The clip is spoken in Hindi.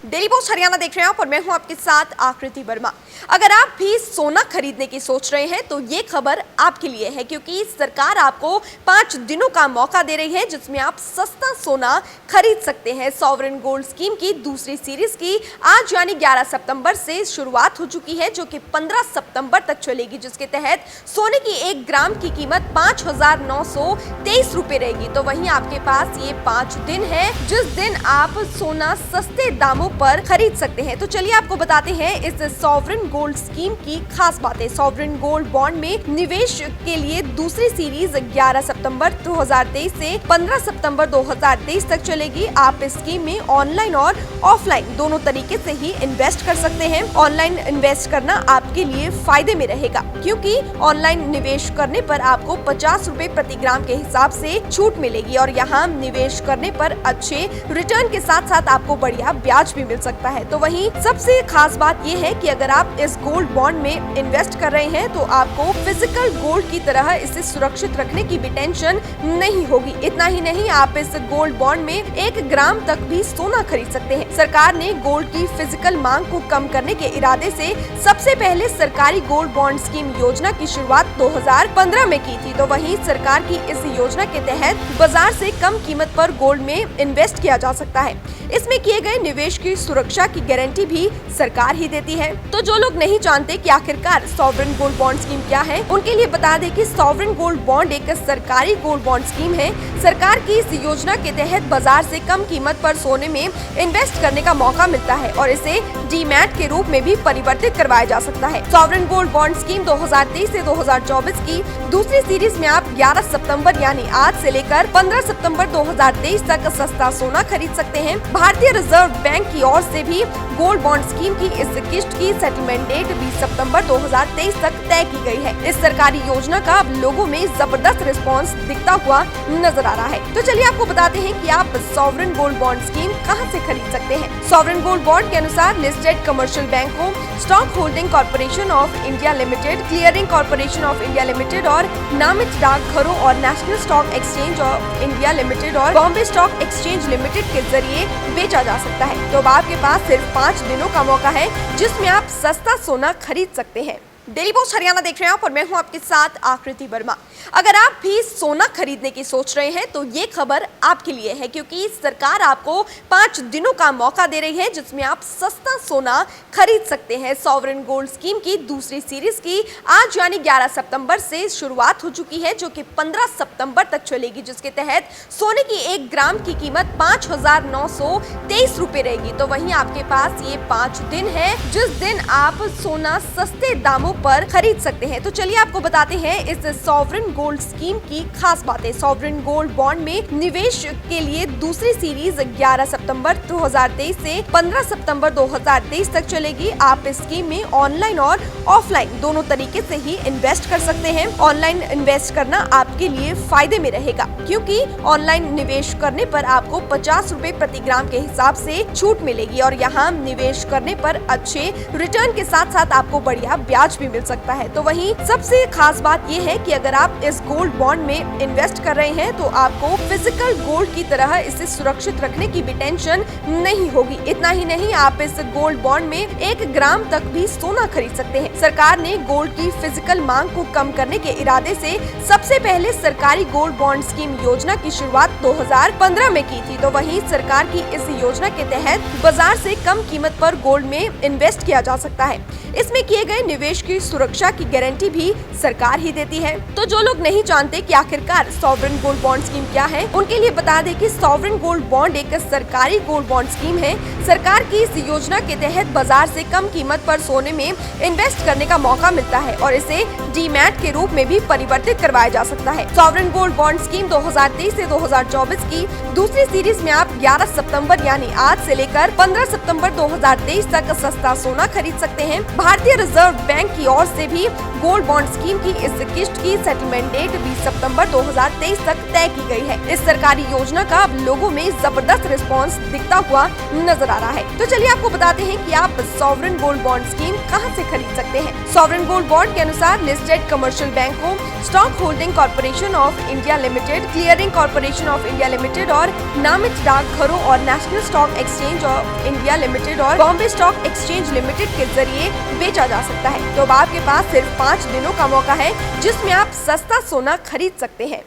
डेली पोस्ट हरियाणा देख रहे हैं आप और मैं हूं आपके साथ आकृति वर्मा। अगर आप भी सोना खरीदने की सोच रहे हैं तो ये खबर आपके लिए है, क्योंकि सरकार आपको 5 दिनों का मौका दे रही है जिसमें आप सस्ता सोना खरीद सकते हैं। सॉवरेन गोल्ड स्कीम की दूसरी सीरीज की आज यानी 11 सितंबर से शुरुआत हो चुकी है, जो कि 15 सितंबर तक चलेगी, जिसके तहत सोने की 1 ग्राम की कीमत 5,923 रुपए रहेगी। तो वहीं आपके पास ये 5 दिन है जिस दिन आप सोना सस्ते दामों पर खरीद सकते हैं। तो चलिए आपको बताते हैं इस सॉवरेन गोल्ड स्कीम की खास बातें। सॉवरेन गोल्ड बॉन्ड में निवेश के लिए दूसरी सीरीज 11 सितंबर 2023 से 15 सितंबर 2023 तक चलेगी। आप इस स्कीम में ऑनलाइन और ऑफलाइन दोनों तरीके से ही इन्वेस्ट कर सकते हैं। ऑनलाइन इन्वेस्ट करना आपके लिए फायदे में रहेगा, क्योंकि ऑनलाइन निवेश करने पर आपको 50 रुपए प्रति ग्राम के हिसाब से छूट मिलेगी और यहाँ निवेश करने पर अच्छे रिटर्न के साथ साथ आपको बढ़िया ब्याज भी मिल सकता है। तो वहीं सबसे खास बात यह है कि अगर आप इस गोल्ड बॉन्ड में इन्वेस्ट कर रहे हैं तो आपको फिजिकल गोल्ड की तरह इसे सुरक्षित रखने की भी टेंशन नहीं होगी। इतना ही नहीं, आप इस गोल्ड बॉन्ड में 1 ग्राम तक भी सोना खरीद सकते हैं। सरकार ने गोल्ड की फिजिकल मांग को कम करने के इरादे से सबसे पहले सरकारी गोल्ड बॉन्ड स्कीम योजना की शुरुआत 2015 में की थी। तो वहीं सरकार की इस योजना के तहत बाजार से कम कीमत पर गोल्ड में इन्वेस्ट किया जा सकता है। इसमें किए गए निवेश की सुरक्षा की गारंटी भी सरकार ही देती है। तो जो लोग नहीं जानते कि आखिरकार सॉवरेन गोल्ड बॉन्ड स्कीम क्या है, उनके लिए बता दें कि सॉवरेन गोल्ड बॉन्ड एक सरकारी गोल्ड बॉन्ड स्कीम है। सरकार की इस योजना के तहत बाजार से कम कीमत पर सोने में इन्वेस्ट करने का मौका मिलता है और इसे डीमैट के रूप में भी परिवर्तित करवाया जा सकता है। सॉवरेन गोल्ड बॉन्ड स्कीम 2023 से 2024 की दूसरी सीरीज में आप 11 सितंबर यानी आज से लेकर 15 सितंबर 2023 तक सस्ता सोना खरीद सकते हैं। भारतीय रिजर्व बैंक की ओर से भी गोल्ड बॉन्ड स्कीम की इस किश्त की सेटलमेंट डेट 20 सितंबर 2023 तक तय की गई है। इस सरकारी योजना का अब लोगों में जबरदस्त रिस्पांस दिखता हुआ नजर आ रहा है। तो चलिए आपको बताते हैं कि आप सॉवरेन गोल्ड बॉन्ड स्कीम कहां से खरीद सकते हैं। सॉवरेन गोल्ड बॉन्ड के अनुसार लिस्टेड कमर्शियल बैंकों, stock holding corporation of India limited, clearing corporation of India limited और नामित डाकघरों और national stock exchange of India limited और बॉम्बे स्टॉक एक्सचेंज लिमिटेड के जरिए बेचा जा सकता है। तो अब आपके पास सिर्फ 5 दिनों का मौका है जिसमें आप सस्ता सोना खरीद सकते हैं। डेली पोस्ट हरियाणा देख रहे हैं आप और मैं हूं आपके साथ आकृति वर्मा। अगर आप भी सोना खरीदने की सोच रहे हैं तो ये खबर आपके लिए है, क्योंकि सरकार आपको 5 दिनों का मौका दे रही है जिसमें आप सस्ता सोना खरीद सकते हैं। सॉवरेन गोल्ड स्कीम की दूसरी सीरीज की आज यानी 11 सितंबर से शुरुआत हो चुकी है, जो कि 15 सितंबर तक चलेगी, जिसके तहत सोने की 1 ग्राम की कीमत 5,923 रुपए रहेगी। तो वहीं आपके पास ये 5 दिन है जिस दिन आप सोना सस्ते दामों पर खरीद सकते हैं। तो चलिए आपको बताते हैं इस सॉवरेन गोल्ड स्कीम की खास बातें। सॉवरेन गोल्ड बॉन्ड में निवेश के लिए दूसरी सीरीज 11 सितंबर 2023 से 15 सितंबर 2023 तक चलेगी। आप इस स्कीम में ऑनलाइन और ऑफलाइन दोनों तरीके से ही इन्वेस्ट कर सकते हैं। ऑनलाइन इन्वेस्ट करना आपके लिए फायदे में रहेगा, क्योंकि ऑनलाइन निवेश करने पर आपको 50 रुपए प्रति ग्राम के हिसाब से छूट मिलेगी और यहाँ निवेश करने पर अच्छे रिटर्न के साथ साथ आपको बढ़िया ब्याज भी मिल सकता है। तो वहीं सबसे खास बात यह है कि अगर आप इस गोल्ड बॉन्ड में इन्वेस्ट कर रहे हैं तो आपको फिजिकल गोल्ड की तरह इसे सुरक्षित रखने की भी टेंशन नहीं होगी। इतना ही नहीं, आप इस गोल्ड बॉन्ड में 1 ग्राम तक भी सोना खरीद सकते हैं। सरकार ने गोल्ड की फिजिकल मांग को कम करने के इरादे से सबसे पहले सरकारी गोल्ड बॉन्ड स्कीम योजना की शुरुआत 2015 में की थी। तो वहीं सरकार की इस योजना के तहत बाजार से कम कीमत पर गोल्ड में इन्वेस्ट किया जा सकता है। इसमें किए गए निवेश की सुरक्षा की गारंटी भी सरकार ही देती है। तो जो लोग नहीं जानते कि आखिरकार सॉवरेन गोल्ड बॉन्ड स्कीम क्या है, उनके लिए बता दें कि सॉवरेन गोल्ड बॉन्ड एक सरकारी गोल्ड बॉन्ड स्कीम है। सरकार की इस योजना के तहत बाजार से कम कीमत पर सोने में इन्वेस्ट करने का मौका मिलता है और इसे डीमैट के रूप में भी परिवर्तित करवाया जा सकता है। सॉवरेन गोल्ड बॉन्ड स्कीम 2023 से 2024 की दूसरी सीरीज में आप 11 सितंबर यानी आज से लेकर 15 सितंबर 2023 तक सस्ता सोना खरीद सकते हैं। भारतीय रिजर्व बैंक की की ओर से भी गोल्ड बॉन्ड स्कीम की इस किश्त की सेटलमेंट डेट 20 सितंबर 2023 तक तय की गई है। इस सरकारी योजना का अब लोगों में जबरदस्त रिस्पांस दिखता हुआ नजर आ रहा है। तो चलिए आपको बताते हैं कि आप सॉवरेन गोल्ड बॉन्ड स्कीम कहां से खरीद सकते हैं। सॉवरेन गोल्ड बॉन्ड के अनुसार लिस्टेड कमर्शियल बैंकों, stock holding corporation of India limited, clearing corporation of India limited और नामित डाकघरों और national stock exchange of India limited और बॉम्बे स्टॉक एक्सचेंज लिमिटेड के जरिए बेचा जा सकता है। तो अब आपके पास सिर्फ 5 दिनों का मौका है जिसमें आप सस्ता सोना खरीद सकते हैं।